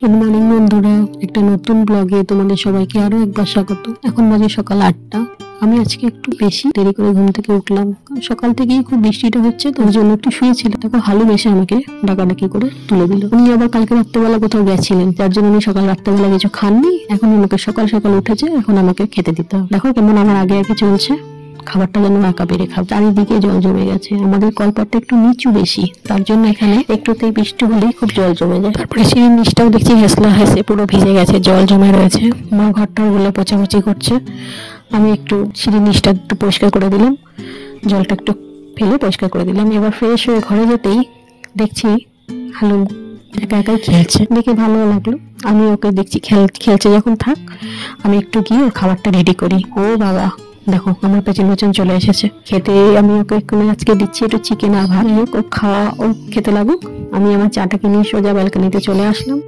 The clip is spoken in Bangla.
গুড মর্নিং বন্ধুরা, একটা নতুন ব্লগে তোমাদের সবাইকে আরো একবার স্বাগত। এখন বাজে সকাল 8টা। আমি আজকে একটু বেশি দেরি করে ঘুম থেকে উঠলাম, কারণ সকাল থেকেই খুব বৃষ্টিটা হচ্ছে, তার জন্য একটু শুয়েছিলাম। তখন হালু এসে আমাকে ডাকাডাকি করে তুলে দিল। উনি আবার কালকে রাত্রেবেলা কোথাও গেছিলেন, যার জন্য উনি সকাল রাত্রেবেলা কিছু খাননি। এখন আমাকে সকাল সকাল উঠেছে, এখন আমাকে খেতে দিতে হবে। দেখো কেমন আমার আগে আগে চলছে, খাবারটা যেন একা বেড়ে খাও। চারিদিকে জল জমে গেছে, আমাদের কলপাটটা একটু নিচু বেশি, তার জন্য এখানে একটুতেই বৃষ্টি হলেই খুব জল জমে যায়। তারপরে সিঁড়ির নিচটাও দেখছি হেসলা হেসে পুরো ভিজে গেছে, জল জমে রয়েছে। মা ঘরটাও গুলো পোছাপুছি করছে। আমি একটু সিঁড়ির নিচটা একটু পরিষ্কার করে দিলাম, জলটা একটু ফেলে পরিষ্কার করে দিলাম। এবার ফ্রেশ হয়ে ঘরে যেতেই দেখছি হালু একা একাই খেলছে, দেখে ভালো লাগলো। আমি ওকে দেখছি খেলছে যখন, থাক আমি একটু গিয়ে ওর খাবারটা রেডি করি। ও বাবা, দেখো আমার পেছন পেছন চলে এসেছে খেতে। আমি ওকে আজকে দিচ্ছি একটু চিকেন আর ভাত। ও খাওয়া, ও খেতে লাগুক। আমি আমার চাটাকে নিয়ে সোজা ব্যালকনিতে চলে আসলাম।